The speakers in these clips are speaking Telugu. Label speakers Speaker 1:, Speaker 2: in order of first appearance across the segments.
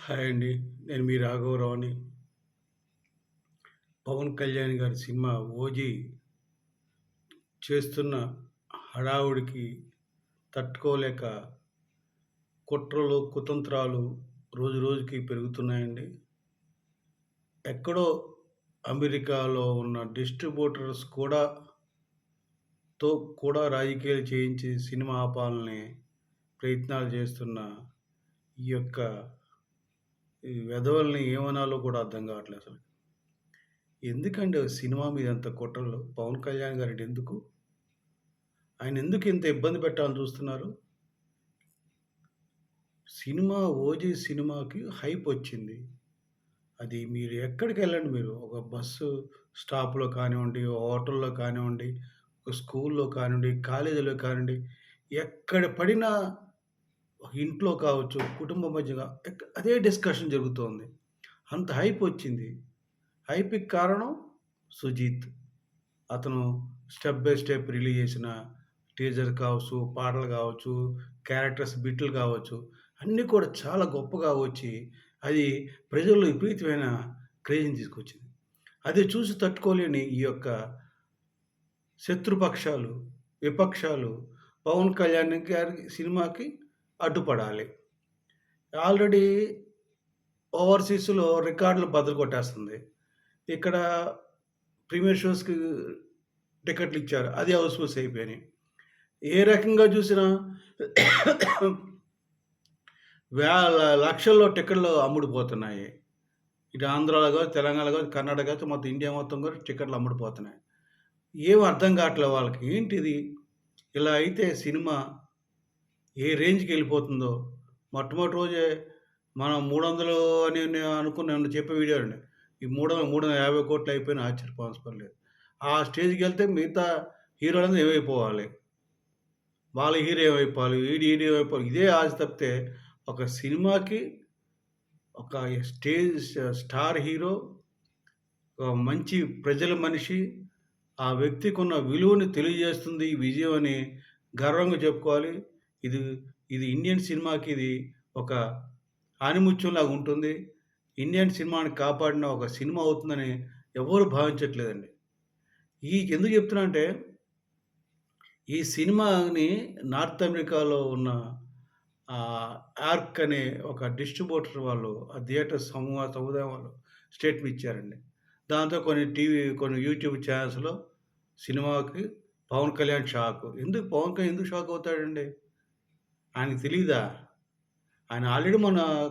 Speaker 1: హాయ్ అండి. నేను మీ రాఘవరావుని. పవన్ కళ్యాణ్ గారి సినిమా 'ఓజీ' చేస్తున్న హడావుడికి తట్టుకోలేక కుట్రలు, కుతంత్రాలు రోజురోజుకి పెరుగుతున్నాయండి. ఎక్కడో అమెరికాలో ఉన్న డిస్ట్రిబ్యూటర్స్ కూడా రాజకీయాలు చేయించి సినిమా ఆపాలని ప్రయత్నాలు చేస్తున్న ఈ యొక్క ఈ వెధవల్ని ఏమనాలో కూడా అర్థం కావట్లేదు అసలు. ఎందుకండి సినిమా మీద అంత కుట్రలు? పవన్ కళ్యాణ్ గారంటే ఎందుకు? ఆయన ఎందుకు ఇంత ఇబ్బంది పెట్టాలని చూస్తున్నారు? సినిమా 'ఓజీ' సినిమాకి హైపొచ్చింది. అది మీరు ఎక్కడికెళ్ళండి మీరు. ఒక బస్సు స్టాప్‌లో కానివ్వండి, హోటల్‌లో కానివ్వండి, ఒక స్కూల్‌లో కానివ్వండి, కాలేజీలో కానివ్వండి, ఎక్కడ పడినా ఒక ఇంట్లో కావచ్చు, కుటుంబ మధ్యగా అదే డిస్కషన్ జరుగుతోంది. అంత హైపొచ్చింది. హైప్‌కి కారణం 'సుజీత్.' అతను స్టెప్ బై స్టెప్ రిలీజ్ చేసిన టీజర్ కావచ్చు, పాటలు కావచ్చు, క్యారెక్టర్స్ బిట్లు కావచ్చు, అన్నీ కూడా చాలా గొప్పగా వచ్చి, అది ప్రజల్లో విపరీతమైన క్రేజ్‌ని తీసుకొచ్చింది. అది చూసి తట్టుకోలేని ఈ యొక్క శత్రుపక్షాలు, విపక్షాలు పవన్ కళ్యాణ్ గారి సినిమాకి అడ్డుపడాలి. ఆల్రెడీ ఓవర్‌సీస్‌లో రికార్డులు బద్దలు కొట్టేస్తుంది. ఇక్కడ ప్రీమియర్ షోస్‌కి టికెట్లిచ్చారు. అది హౌస్‌ఫుల్స్ అయిపోయినాయి. ఏ రకంగా చూసినా లక్షల్లో టికెట్లు అమ్ముడుపోతున్నాయి. ఇటు ఆంధ్రాలో కావచ్చు, తెలంగాణలో కావచ్చు, కర్ణాటక కావచ్చు, మొత్తం ఇండియా మొత్తం కూడా టికెట్లు అమ్ముడుపోతున్నాయి. ఏం అర్థం కావట్లే వాళ్ళకి. ఏంటిది? ఇలా అయితే సినిమా ఏ రేంజ్‌కెళ్ళిపోతుందో. మొట్టమొదటి రోజే మనం 300 అని అనుకుని చెప్పే వీడియో అండి. ఈ 350,00,00,000 అయిపోయినా ఆశ్చర్యపోవాల్సిన లేదు. ఆ స్టేజ్‌కెళ్తే మిగతా హీరోలందరూ ఏమైపోవాలి? వాళ్ళ హీరో ఏమైపోవాలి? హీరో ఏమైపోవాలి? ఇదే ఆశ తప్పితే ఒక సినిమాకి ఒక స్టార్ హీరో, ఒక మంచి ప్రజల మనిషి, ఆ వ్యక్తికున్న విలువని తెలియజేస్తుంది ఈ విజయం అని గర్వంగా చెప్పుకోవాలి. ఇది ఇది ఇండియన్ సినిమాకి ఇది ఒక ఆణిముత్యంలాగా ఉంటుంది. ఇండియన్ సినిమాని కాపాడిన ఒక సినిమా అవుతుందని ఎవ్వరు భావించట్లేదండి. ఎందుకు చెప్తున్నా అంటే ఈ సినిమాని నార్త్ అమెరికాలో ఉన్న ఆర్క్ అనే ఒక డిస్ట్రిబ్యూటర్ వాళ్ళు ఆ థియేటర్ సముదాయం వాళ్ళు స్టేట్మెంట్ ఇచ్చారండి. దాంతో కొన్ని యూట్యూబ్ ఛానల్స్‌లో సినిమాకి పవన్ కళ్యాణ్ షాకు. పవన్ కళ్యాణ్ ఎందుకు షాక్ అవుతాడండి? ఆయనకి తెలీదా? ఆయన ఆల్రెడీ మన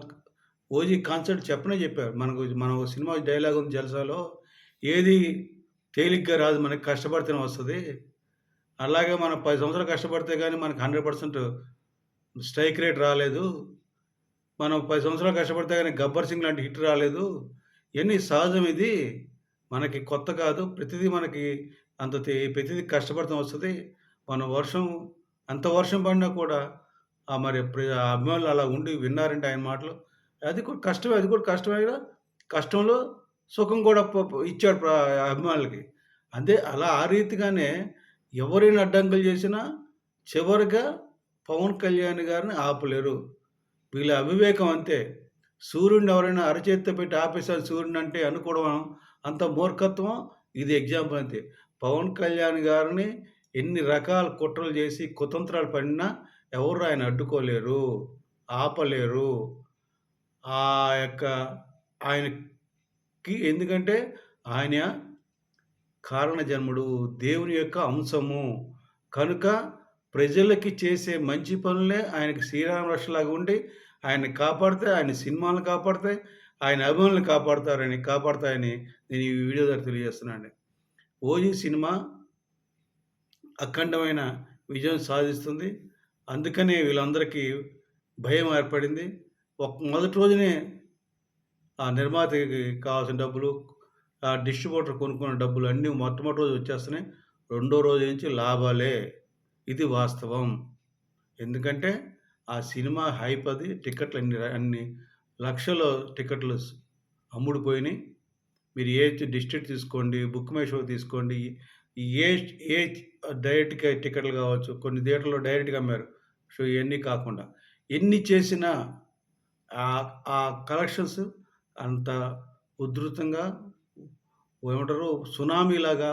Speaker 1: 'ఓజీ' కాన్సెప్ట్ చెప్పనే చెప్పారు. మనం ఒక సినిమా డైలాగ్ ఉంది 'జల్సాలో' ఏది తేలిగ్గా రాదు మనకి కష్టపడితేనే వస్తది. అలాగే మనం 10 సంవత్సరాలు కష్టపడితే గాని మనకు 100% స్ట్రైక్ రేట్ రాలేదు. మనం 10 సంవత్సరాలు కష్టపడితే గాని 'గబ్బర్ సింగ్' లాంటి హిట్ రాలేదు. ఇయన్నీ సహజం ఇది. మనకి కొత్త కాదు. ప్రతిదీ కష్టపడితే వస్తది. మనం అంత వర్షం పడినా కూడా మరి అభిమానులు అలా ఉండి విన్నారంటే ఆయన మాటలు. అది కూడా కష్టమే కదా! కష్టంలో సుఖం కూడా ఇచ్చాడు అభిమానులకి. ఆ రీతిగానే ఎవరైనా అడ్డంకులు చేసినా చివరగా పవన్ కళ్యాణ్ గారిని ఆపలేరు. వీళ్ళ అవివేకం అంతే. సూర్యుడిని ఎవరైనా అరచేత్తో పెట్టి ఆపేసారు సూర్యుడినంటే అనుకోవడం అంత మూర్ఖత్వం. ఇది ఎగ్జాంపుల్ అంతే. పవన్ కళ్యాణ్ గారిని ఎన్ని రకాల కుట్రలు చేసి, కుతంత్రాలు పన్నినా ఎవరు ఆయన అడ్డుకోలేరు. ఆపలేరు. ఆ యొక్క ఎందుకంటే ఆయన కారణ జన్ముడు. దేవుని యొక్క అంశము. కనుక ప్రజలకి చేసే మంచి పనులే ఆయనకి శ్రీరామ రక్షలాగా ఉండి, ఆయన్ని కాపాడితే, ఆయన సినిమాలను కాపాడతాయి, ఆయన అభిమానులను కాపాడతాయని నేను ఈ వీడియో ద్వారా తెలియజేస్తున్నానండి. 'ఓజీ' సినిమా అఖండమైన విజయం సాధిస్తుంది. అందుకనే వీళ్ళందరికీ భయం ఏర్పడింది. మొదటి రోజునే ఆ నిర్మాతకి కావాల్సిన డబ్బులు, ఆ డిస్ట్రిబ్యూటర్ కొనుక్కున్న డబ్బులు అన్నీ మొట్టమొదటి రోజు వచ్చేస్తున్నాయి. రెండో రోజు నుంచి లాభాలే. ఇది వాస్తవం. ఎందుకంటే ఆ సినిమా హైప్ అది. టికెట్లు అన్ని లక్షల టికెట్లు అమ్ముడుపోయినాయి. మీరు డిస్ట్రిక్ట్ తీసుకోండి, బుక్ మై షో తీసుకోండి. ఏ ఏ డైరెక్ట్‌గా టికెట్లు కావచ్చు. కొన్ని థియేటర్‌లో డైరెక్ట్‌గా అమ్మారు. సో, ఇయన్నీ కాకుండా. ఎన్ని చేసినా ఆ కలెక్షన్స్ అంత ఉధృతంగా ఏమంటారు సునామీలాగా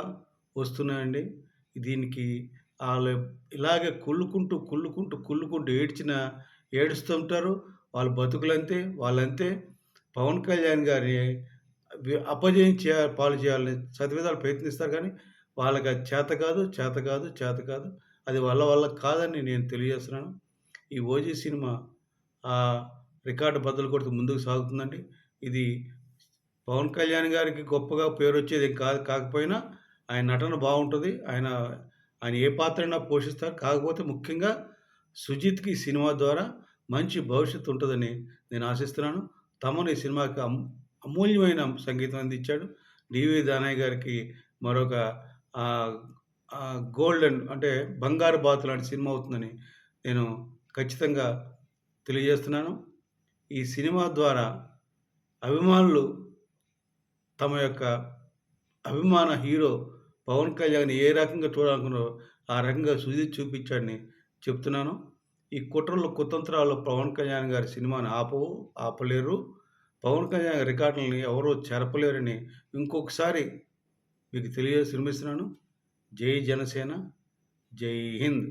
Speaker 1: వస్తున్నాయండి. దీనికి ఆళ్ళు ఇలాగే కుళ్ళుకుంటూ, కుళ్ళుకుంటూ, కుళ్ళుకుంటూ ఏడుస్తుంటారు. వాళ్ళ బతుకులంతే, వాళ్ళంతే. పవన్ కళ్యాణ్ గారిని అపజయం పాలు చేయాలని శతవిధాలు ప్రయత్నిస్తారు గానీ, వాళ్ళకది చేత కాదు, చేత కాదు, చేత కాదు. అది వాళ్ళ వల్ల కాదని నేను తెలియజేస్తున్నాను. ఈ 'ఓజీ' సినిమా ఆహ్, రికార్డ్ బద్దలు కొడుతూ ముందుకు సాగుతుందండి. ఇది పవన్ కళ్యాణ్ గారికి గొప్పగా పేరొచ్చేదేం కాకపోయినా ఆయన నటన బావుంటది. ఆయన ఏ పాత్రైనా పోషిస్తారు. కాకపోతే ముఖ్యంగా 'సుజిత్‌కి' ఈ సినిమా ద్వారా మంచి భవిష్యత్తు ఉంటదని నేను ఆశిస్తున్నాను. తమన్ ఈ సినిమాకి అమూల్యమైన సంగీతం అందించాడు. 'డివి దానయ్య' గారికి మరొక ఆహ్, గోల్డెన్ అంటే బంగారు బాతు లాంటి సినిమా అవుతుందని నేను ఖచ్చితంగా తెలియజేస్తున్నాను. ఈ సినిమా ద్వారా అభిమానులు తమ యొక్క అభిమాన హీరో 'పవన్ కళ్యాణ్‌ని' ఏ రకంగా చూడాలనుకున్నారో, ఆ రకంగా సుజిత్ చూపించాడని చెప్తున్నాను. ఈ కుట్రలు, కుతంత్రాలు పవన్ కళ్యాణ్ గారి సినిమాని ఆపలేరు. పవన్ కళ్యాణ్ రికార్డులని ఎవరు చెరపలేరని ఇంకొకసారి మీకు విరమిస్తున్నాను. జై జనసేన. జై హింద్.